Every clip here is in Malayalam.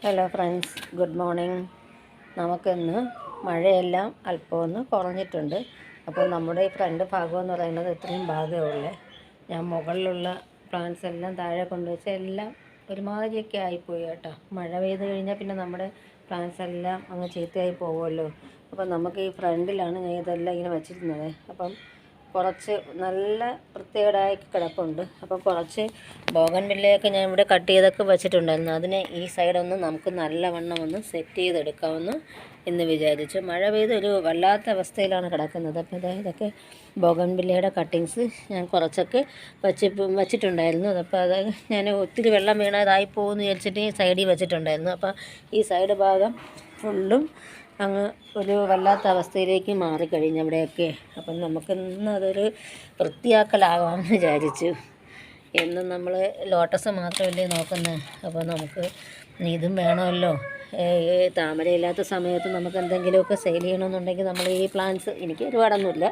Hello friends, good morning. നമുക്കിന്ന് മഴയെല്ലാം അല്പം ഒന്ന് കുറഞ്ഞിട്ടുണ്ട്. അപ്പോൾ നമ്മുടെ ഈ ഫ്രണ്ട് ഭാഗം എന്ന് പറയുന്നത് ഇത്രയും ഭാഗമുള്ളേ. ഞാൻ മുകളിലുള്ള പ്ലാന്റ്സ് എല്ലാം താഴെ കൊണ്ടുവച്ച് എല്ലാം ഒരുമാതിരിയൊക്കെ ആയിപ്പോയി കേട്ടോ. മഴ പെയ്ത് കഴിഞ്ഞാൽ പിന്നെ നമ്മുടെ പ്ലാന്റ്സ് എല്ലാം അങ്ങ് ചീത്തയായി പോകുമല്ലോ. അപ്പം നമുക്ക് ഈ ഫ്രണ്ടിലാണ് ഞാൻ ഇതെല്ലാം ഇങ്ങനെ വച്ചിരുന്നത്. അപ്പം കുറച്ച് നല്ല വൃത്തികേടായി കിടപ്പുണ്ട്. അപ്പോൾ കുറച്ച് ബോഗൺവില്ലയൊക്കെ ഞാൻ ഇവിടെ കട്ട് ചെയ്തൊക്കെ വെച്ചിട്ടുണ്ടായിരുന്നു. അതിനെ ഈ സൈഡൊന്ന് നമുക്ക് നല്ലവണ്ണം ഒന്ന് സെറ്റ് ചെയ്തെടുക്കാമെന്ന് എന്ന് വിചാരിച്ചു. മഴ പെയ്ത് ഒരു വല്ലാത്ത അവസ്ഥയിലാണ് കിടക്കുന്നത്. അപ്പോൾ ഇതൊക്കെ ബോഗൺവില്ലയുടെ കട്ടിങ്സ് ഞാൻ കുറച്ചൊക്കെ വച്ചിട്ടുണ്ടായിരുന്നു. അപ്പോൾ അത് ഞാൻ ഒത്തിരി വെള്ളം വീണതായി പോകുമെന്ന് വിചാരിച്ചിട്ട് ഈ സൈഡിൽ വെച്ചിട്ടുണ്ടായിരുന്നു. അപ്പോൾ ഈ സൈഡ് ഭാഗം ഫുള്ളും അങ്ങ് ഒരു വല്ലാത്ത അവസ്ഥയിലേക്ക് മാറിക്കഴിഞ്ഞു അവിടെയൊക്കെ. അപ്പം നമുക്കിന്ന് അതൊരു വൃത്തിയാക്കലാകാമെന്ന് വിചാരിച്ചു. എന്നും നമ്മൾ ലോട്ടസ് മാത്രമല്ലേ നോക്കുന്നത്. അപ്പോൾ നമുക്ക് ഇതും വേണമല്ലോ. താമരയില്ലാത്ത സമയത്ത് നമുക്ക് എന്തെങ്കിലുമൊക്കെ സെയിൽ ചെയ്യണമെന്നുണ്ടെങ്കിൽ നമ്മൾ ഈ പ്ലാന്റ്സ്, എനിക്ക് ഒരുപാടൊന്നുമില്ല,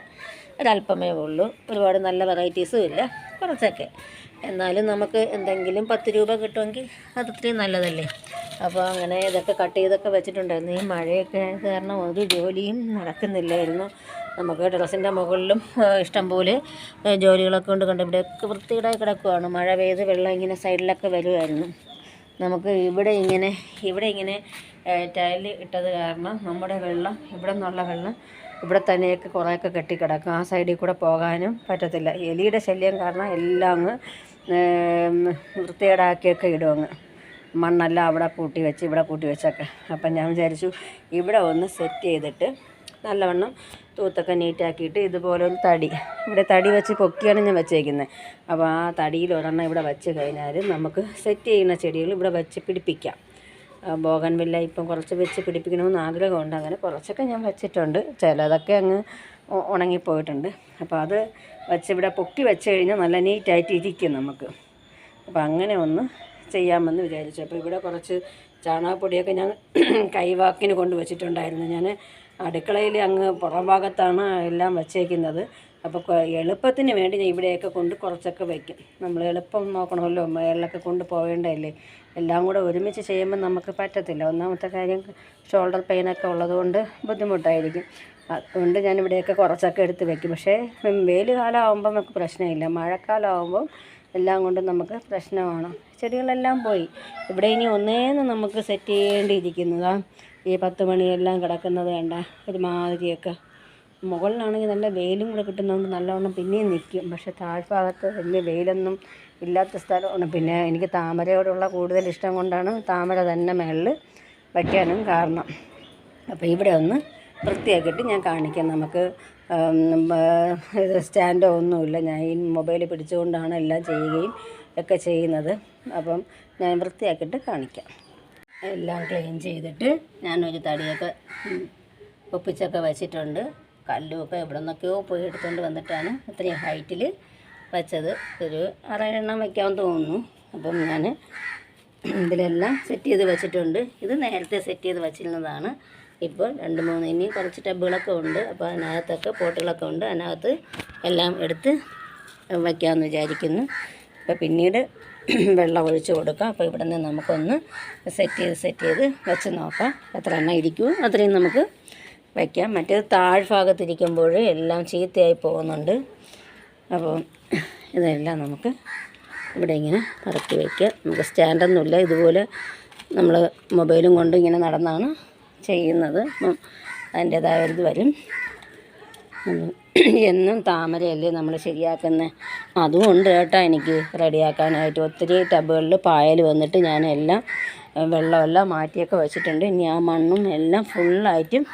ഒരല്പമേ ഉള്ളൂ. ഒരുപാട് നല്ല വെറൈറ്റീസും ഇല്ല, കുറച്ചൊക്കെ. എന്നാലും നമുക്ക് എന്തെങ്കിലും 10 രൂപ കിട്ടുമെങ്കിൽ അത് ഇത്രയും നല്ലതല്ലേ. അപ്പോൾ അങ്ങനെ ഇതൊക്കെ കട്ട് ചെയ്തൊക്കെ വെച്ചിട്ടുണ്ടായിരുന്നു. ഈ മഴയൊക്കെ കാരണം ഒരു ജോലിയും നടക്കുന്നില്ലായിരുന്നു. നമുക്ക് ടെറസിൻ്റെ മുകളിലും ഇഷ്ടംപോലെ ജോലികളൊക്കെ കൊണ്ട് കണ്ട് ഇവിടെയൊക്കെ വൃത്തികേടായി കിടക്കുകയാണ്. മഴ പെയ്ത് വെള്ളം ഇങ്ങനെ സൈഡിലൊക്കെ വരുമായിരുന്നു. നമുക്ക് ഇവിടെ ഇങ്ങനെ ടൈൽ ഇട്ടത് കാരണം നമ്മുടെ വെള്ളം ഇവിടെ നിന്നുള്ള വെള്ളം ഇവിടെ തന്നെയൊക്കെ കുറേയൊക്കെ കെട്ടിക്കിടക്കും. ആ സൈഡിൽ കൂടെ പോകാനും പറ്റത്തില്ല. എലിയുടെ ശല്യം കാരണം എല്ലാം അങ്ങ് വൃത്തികേടാക്കിയൊക്കെ ഇടും. അങ്ങ് മണ്ണെല്ലാം അവിടെ കൂട്ടി വെച്ച് ഇവിടെ കൂട്ടി വെച്ചൊക്കെ. അപ്പം ഞാൻ വിചാരിച്ചു ഇവിടെ ഒന്ന് സെറ്റ് ചെയ്തിട്ട് നല്ലവണ്ണം തൂത്തൊക്കെ നീറ്റാക്കിയിട്ട് ഇതുപോലെ ഒരു ഇവിടെ തടി വെച്ച് പൊക്കിയാണ് ഞാൻ വെച്ചേക്കുന്നത്. അപ്പോൾ ആ തടിയിൽ ഒരെണ്ണം ഇവിടെ വെച്ച് കഴിഞ്ഞാൽ നമുക്ക് സെറ്റ് ചെയ്യുന്ന ചെടികൾ ഇവിടെ വെച്ച് പിടിപ്പിക്കാം. ബോഗൺവില്ല ഇപ്പം കുറച്ച് വെച്ച് പിടിപ്പിക്കണമെന്ന് ആഗ്രഹമുണ്ട്. അങ്ങനെ കുറച്ചൊക്കെ ഞാൻ വെച്ചിട്ടുണ്ട്. ചിലതൊക്കെ അങ്ങ് ഉണങ്ങിപ്പോയിട്ടുണ്ട്. അപ്പോൾ അത് വെച്ച് ഇവിടെ പൊക്കി വെച്ച് കഴിഞ്ഞാൽ നല്ല നീറ്റായിട്ട് ഇരിക്കും നമുക്ക്. അപ്പോൾ അങ്ങനെ ഒന്ന് ചെയ്യാമെന്ന് വിചാരിച്ചു. അപ്പോൾ ഇവിടെ കുറച്ച് ചാണകപ്പൊടിയൊക്കെ ഞാൻ കൈവാക്കിന് കൊണ്ട് വെച്ചിട്ടുണ്ടായിരുന്നു. ഞാൻ അടുക്കളയിൽ അങ്ങ് പുറം ഭാഗത്താണ് എല്ലാം വച്ചേക്കുന്നത്. അപ്പോൾ എളുപ്പത്തിന് വേണ്ടി ഞാൻ ഇവിടെയൊക്കെ കൊണ്ട് കുറച്ചൊക്കെ വയ്ക്കും. നമ്മൾ എളുപ്പം നോക്കണമല്ലോ, മേളിലൊക്കെ കൊണ്ട് പോകേണ്ടതല്ലേ. എല്ലാം കൂടെ ഒരുമിച്ച് ചെയ്യുമ്പോൾ നമുക്ക് പറ്റത്തില്ല. ഒന്നാമത്തെ കാര്യം ഷോൾഡർ പെയിനൊക്കെ ഉള്ളതുകൊണ്ട് ബുദ്ധിമുട്ടായിരിക്കും. അതുകൊണ്ട് ഞാൻ ഇവിടെയൊക്കെ കുറച്ചൊക്കെ എടുത്ത് വയ്ക്കും. പക്ഷേ വെയിൽ കാലം ആകുമ്പോൾ നമുക്ക് പ്രശ്നമില്ല. മഴക്കാലം ആകുമ്പോൾ എല്ലാം കൊണ്ട് നമുക്ക് പ്രശ്നമാണ്. ചെടികളെല്ലാം പോയി. ഇവിടെ ഇനി ഒന്നേന്ന് നമുക്ക് സെറ്റ് ചെയ്യേണ്ടിയിരിക്കുന്നതാണ്. ഈ 10 മണിയെല്ലാം കിടക്കുന്നത് വേണ്ട ഒരുമാതിരിയൊക്കെ. മുകളിലാണെങ്കിൽ നല്ല വെയിലും കൂടെ കിട്ടുന്നതുകൊണ്ട് നല്ലവണ്ണം പിന്നെയും നിൽക്കും. പക്ഷേ താഴ്ഭാഗത്ത് വലിയ വെയിലൊന്നും ഇല്ലാത്ത സ്ഥലമാണ്. പിന്നെ എനിക്ക് താമരയോടുള്ള കൂടുതൽ ഇഷ്ടം കൊണ്ടാണ് താമര തന്നെ മുകളിൽ വയ്ക്കാനും കാരണം. അപ്പോൾ ഇവിടെ ഒന്ന് വൃത്തിയാക്കിയിട്ട് ഞാൻ കാണിക്കാം. നമുക്ക് സ്റ്റാൻഡോ ഒന്നുമില്ല. ഞാൻ ഈ മൊബൈൽ പിടിച്ചുകൊണ്ടാണ് എല്ലാം ചെയ്യുകയും ഒക്കെ ചെയ്യുന്നത്. അപ്പം ഞാൻ വൃത്തിയാക്കിയിട്ട് കാണിക്കാം. എല്ലാം ക്ലീൻ ചെയ്തിട്ട് ഞാനൊരു തടിയൊക്കെ ഒപ്പിച്ചൊക്കെ വെച്ചിട്ടുണ്ട്. കല്ലുമൊക്കെ എവിടെ നിന്നൊക്കെയോ പോയി എടുത്തുകൊണ്ട് വന്നിട്ടാണ് ഇത്രയും ഹൈറ്റിൽ വെച്ചത്. ഒരു 6-7 എണ്ണം വയ്ക്കാമെന്ന് തോന്നുന്നു. അപ്പം ഞാൻ ഇതിലെല്ലാം സെറ്റ് ചെയ്ത് വെച്ചിട്ടുണ്ട്. ഇത് നേരത്തെ സെറ്റ് ചെയ്ത് വെച്ചിരുന്നതാണ്. ഇപ്പോൾ 2-3 ഇനി കുറച്ച് ടബുകളൊക്കെ ഉണ്ട്. അപ്പോൾ അതിനകത്തൊക്കെ പോട്ടുകളൊക്കെ ഉണ്ട്. അതിനകത്ത് എല്ലാം എടുത്ത് വയ്ക്കാമെന്ന് വിചാരിക്കുന്നു. അപ്പോൾ പിന്നീട് വെള്ളം ഒഴിച്ച് കൊടുക്കാം. അപ്പോൾ ഇവിടെ നിന്ന് നമുക്കൊന്ന് സെറ്റ് ചെയ്ത് വെച്ച് നോക്കാം. എത്ര എണ്ണം ഇരിക്കുമോ അത്രയും നമുക്ക് വയ്ക്കാം. മറ്റേത് താഴ്ഭാഗത്തിരിക്കുമ്പോൾ എല്ലാം ചീത്തയായി പോകുന്നുണ്ട്. അപ്പോൾ ഇതെല്ലാം നമുക്ക് ഇവിടെ ഇങ്ങനെ ഇറക്കി വയ്ക്കാം. നമുക്ക് സ്റ്റാൻഡൊന്നുമില്ല. ഇതുപോലെ നമ്മൾ മൊബൈലും കൊണ്ട് ഇങ്ങനെ നടന്നാണ് ചെയ്യുന്നത്. അപ്പം അതിൻ്റേതായ ഇത് വരും. എന്നും താമരയല്ലേ നമ്മൾ ശരിയാക്കുന്നത്. അതുകൊണ്ട് കേട്ടോ എനിക്ക് റെഡിയാക്കാനായിട്ട് ഒത്തിരി ടബുകളിൽ പായൽ വന്നിട്ട് ഞാൻ എല്ലാം വെള്ളമെല്ലാം മാറ്റിയൊക്കെ വെച്ചിട്ടുണ്ട്. ഇനി ആ മണ്ണും എല്ലാം ഫുള്ളായിട്ടും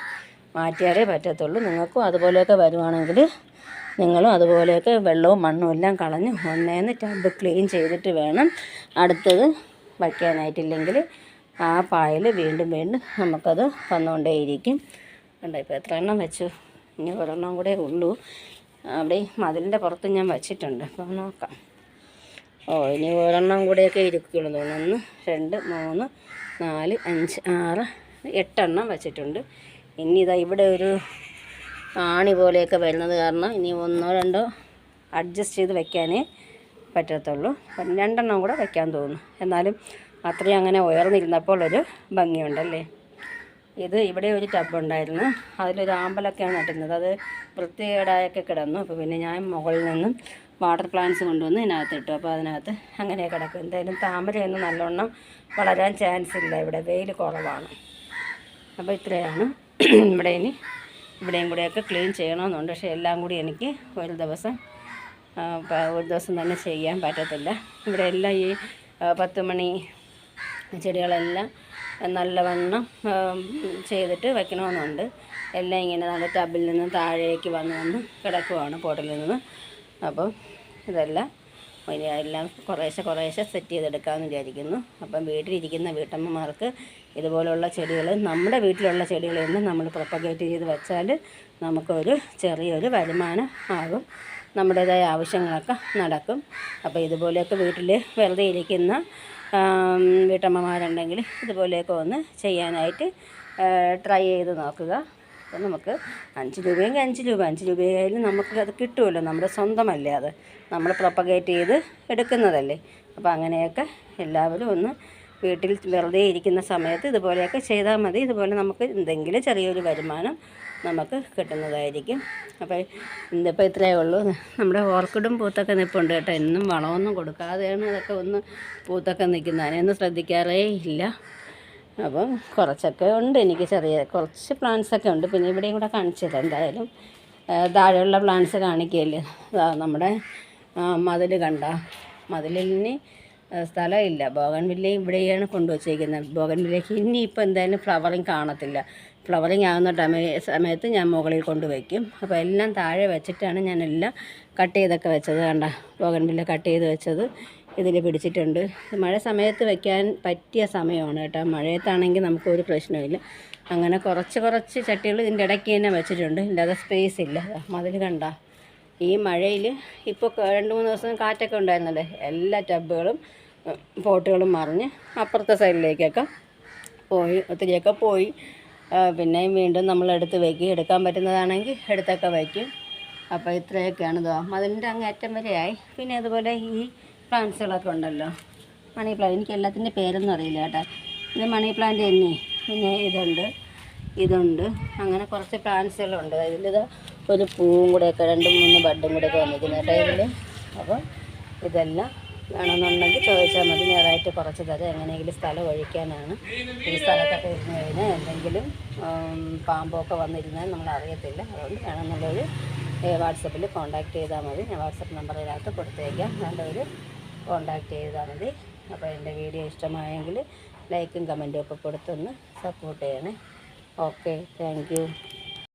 മാറ്റിയാലേ പറ്റത്തുള്ളൂ. നിങ്ങൾക്കും അതുപോലെയൊക്കെ വരുവാണെങ്കിൽ നിങ്ങളും അതുപോലെയൊക്കെ വെള്ളവും മണ്ണും എല്ലാം കളഞ്ഞ് ഒന്നേന്ന് ടബ് ക്ലീൻ ചെയ്തിട്ട് വേണം അടുത്തത് വയ്ക്കാനായിട്ടില്ലെങ്കിൽ ആ പായൽ വീണ്ടും നമുക്കത് വന്നുകൊണ്ടേയിരിക്കും. കണ്ടോ ഇപ്പോൾ എത്ര എണ്ണം വെച്ചു. ഇനി ഒരെണ്ണം കൂടെ ഉള്ളൂ. അവിടെ മതിലിൻ്റെ പുറത്ത് ഞാൻ വച്ചിട്ടുണ്ട്. അപ്പോൾ നോക്കാം. ഇനി ഒരെണ്ണം കൂടെയൊക്കെ ഇരിക്കുകയുള്ളൂ തോന്നുന്നു. 1, 2, 3, 4, 5, 6, 8 എണ്ണം വച്ചിട്ടുണ്ട്. ഇനി ഇതാ ഇവിടെ ഒരു ആണി പോലെയൊക്കെ വരുന്നത് കാരണം ഇനി 1-2 അഡ്ജസ്റ്റ് ചെയ്ത് വയ്ക്കാനേ പറ്റത്തുള്ളൂ. 2 എണ്ണം കൂടെ വയ്ക്കാൻ തോന്നുന്നു. എന്നാലും അത്രയും അങ്ങനെ ഉയർന്നിരുന്നപ്പോൾ ഒരു ഭംഗിയുണ്ടല്ലേ. ഇത് ഇവിടെ ഒരു ടബുണ്ടായിരുന്നു, അതിലൊരു ആമ്പലൊക്കെയാണ് നട്ടുന്നത്. അത് വൃത്തികേടായൊക്കെ കിടന്നു. അപ്പോൾ പിന്നെ ഞാൻ മുകളിൽ നിന്നും വാട്ടർ പ്ലാന്റ്സ് കൊണ്ടുവന്ന് ഇതിനകത്തിട്ടു. അപ്പോൾ അതിനകത്ത് അങ്ങനെ കിടക്കും. എന്തായാലും താമരയൊന്നും നല്ലോണം വളരാൻ ചാൻസ് ഇല്ല, ഇവിടെ വെയിൽ കുറവാണ്. അപ്പോൾ ഇത്രയാണ്. ഇവിടെയും കൂടെയൊക്കെ ക്ലീൻ ചെയ്യണമെന്നുണ്ട്. പക്ഷേ എല്ലാം കൂടി എനിക്ക് ഒരു ദിവസം തന്നെ ചെയ്യാൻ പറ്റത്തില്ല. ഇവിടെ എല്ലാം ഈ 10 മണി ചെടികളെല്ലാം നല്ലവണ്ണം ചെയ്തിട്ട് വെക്കണമെന്നുണ്ട്. എല്ലാം ഇങ്ങനെ നല്ല ടബിൽ നിന്ന് താഴേക്ക് വന്ന് കിടക്കുവാണ്, പോട്ടിൽ നിന്ന്. അപ്പം ഇതെല്ലാം എല്ലാം കുറേശ്ശെ സെറ്റ് ചെയ്തെടുക്കാമെന്ന് വിചാരിക്കുന്നു. അപ്പം വീട്ടിലിരിക്കുന്ന വീട്ടമ്മമാർക്ക് ഇതുപോലുള്ള ചെടികൾ, നമ്മുടെ വീട്ടിലുള്ള ചെടികളിൽ നിന്ന് നമ്മൾ പ്രൊപ്പഗേറ്റ് ചെയ്ത് വെച്ചാൽ നമുക്കൊരു ചെറിയൊരു വരുമാനം ആകും, നമ്മുടേതായ ആവശ്യങ്ങളൊക്കെ നടക്കും. അപ്പോൾ ഇതുപോലെയൊക്കെ വീട്ടിൽ വെറുതെ ഇരിക്കുന്ന വീട്ടമ്മമാരുണ്ടെങ്കിൽ ഇതുപോലെയൊക്കെ ഒന്ന് ചെയ്യാനായിട്ട് ട്രൈ ചെയ്ത് നോക്കുക. അപ്പോൾ നമുക്ക് 5 രൂപയെങ്കിൽ 5 രൂപയായാലും നമുക്ക് അത് കിട്ടുമല്ലോ, നമ്മുടെ സ്വന്തമല്ലേ, അത് നമ്മൾ പ്രൊപ്പഗേറ്റ് ചെയ്ത് എടുക്കുന്നതല്ലേ. അപ്പോൾ അങ്ങനെയൊക്കെ എല്ലാവരും ഒന്ന് വീട്ടിൽ വെറുതെ ഇരിക്കുന്ന സമയത്ത് ഇതുപോലെയൊക്കെ ചെയ്താൽ മതി. ഇതുപോലെ നമുക്ക് എന്തെങ്കിലും ചെറിയൊരു വരുമാനം നമുക്ക് കിട്ടുന്നതായിരിക്കും. അപ്പോൾ ഇന്നിപ്പോൾ ഇത്രയേ ഉള്ളൂ. നമ്മുടെ ഓർക്കിഡും പൂത്തൊക്കെ നിൽപ്പുണ്ട് കേട്ടോ. എന്നും വളമൊന്നും കൊടുക്കാതെയാണ് ഇതൊക്കെ ഒന്ന് പൂത്തൊക്കെ നിൽക്കുന്നത്, അതിനൊന്നും ശ്രദ്ധിക്കാറേ ഇല്ല. അപ്പം കുറച്ചൊക്കെ ഉണ്ട്, എനിക്ക് കുറച്ച് പ്ലാന്റ്സൊക്കെ ഉണ്ട്. പിന്നെ ഇവിടെയും കൂടെ കാണിച്ചില്ല. എന്തായാലും താഴെയുള്ള പ്ലാന്റ്സ് കാണിക്കുകയല്ലേ. നമ്മുടെ മതിൽ കണ്ട, മതിലിന് സ്ഥലമില്ല. ബോഗൺവില്ലയും ഇവിടെയാണ് കൊണ്ടുവച്ചേക്കുന്നത്. ബോഗൺവില്ലയ്ക്ക് ഇനിയിപ്പോൾ എന്തായാലും ഫ്ലവറിങ് കാണത്തില്ല. ഫ്ലവറിങ് ആകുന്ന സമയത്ത് ഞാൻ മുകളിൽ കൊണ്ടുവയ്ക്കും. അപ്പോൾ എല്ലാം താഴെ വെച്ചിട്ടാണ് ഞാനെല്ലാം കട്ട് ചെയ്തൊക്കെ വെച്ചത്. കണ്ട, ബോഗൺവില്ല കട്ട് ചെയ്ത് വെച്ചത് ഇതിൽ പിടിച്ചിട്ടുണ്ട്. മഴ സമയത്ത് വെക്കാൻ പറ്റിയ സമയമാണ് കേട്ടോ. മഴയത്താണെങ്കിൽ നമുക്കൊരു പ്രശ്നമില്ല. അങ്ങനെ കുറച്ച് ചട്ടികൾ ഇതിൻ്റെ ഇടയ്ക്ക് തന്നെ വെച്ചിട്ടുണ്ട്. ഇല്ലാതെ സ്പേസ് ഇല്ല. മതിൽ കണ്ട, ഈ മഴയിൽ ഇപ്പോൾ 2-3 ദിവസം കാറ്റൊക്കെ ഉണ്ടായിരുന്നല്ലേ, എല്ലാ ടബുകളും പോട്ടുകളും മറിഞ്ഞ് അപ്പുറത്തെ സൈഡിലേക്കൊക്കെ ഒത്തിരിയൊക്കെ പോയി. പിന്നെയും വീണ്ടും നമ്മൾ എടുക്കാൻ പറ്റുന്നതാണെങ്കിൽ എടുത്തൊക്കെ വയ്ക്കും. അപ്പോൾ ഇത്രയൊക്കെയാണ്. മതിലിൻ്റെ അങ്ങ് അറ്റം വരെയായി. പിന്നെ അതുപോലെ ഈ പ്ലാന്റ്സുകളൊക്കെ ഉണ്ടല്ലോ, മണി പ്ലാന്റ്, എനിക്ക് എല്ലാത്തിൻ്റെ പേരൊന്നും അറിയില്ല കേട്ടോ. ഇത് മണി പ്ലാന്റ് തന്നെ. പിന്നെ ഇതുണ്ട് അങ്ങനെ കുറച്ച് പ്ലാന്റ്സുകളുണ്ട്. ഇതിലിത് ഒരു പൂവും കൂടെയൊക്കെ 2-3 ബഡും കൂടെയൊക്കെ വന്നിരിക്കുന്നു കേട്ടോ ഇതിൽ. അപ്പോൾ ഇതെല്ലാം വേണമെന്നുണ്ടെങ്കിൽ ചോദിച്ചാൽ മതി, നേരായിട്ട് കുറച്ച് തരാം. എങ്ങനെയെങ്കിലും സ്ഥലം ഒഴിക്കാനാണ്. ഈ സ്ഥലത്തൊക്കെ ഇരുന്ന് കഴിഞ്ഞാൽ എന്തെങ്കിലും പാമ്പൊക്കെ വന്നിരുന്നാൽ നമ്മൾ അറിയത്തില്ല. അതുകൊണ്ട് വേണമെന്നുള്ളൊരു വാട്സപ്പിൽ കോൺടാക്റ്റ് ചെയ്താൽ മതി. ഞാൻ വാട്സപ്പ് നമ്പറിനകത്ത് കൊടുത്തേക്കാം, വേണ്ടവർ കോൺടാക്റ്റ് ചെയ്താൽ മതി. അപ്പോൾ എൻ്റെ വീഡിയോ ഇഷ്ടമായെങ്കിൽ ലൈക്കും കമൻറ്റും ഒക്കെ കൊടുത്തൊന്ന് സപ്പോർട്ട് ചെയ്യണേ. Okay, thank you.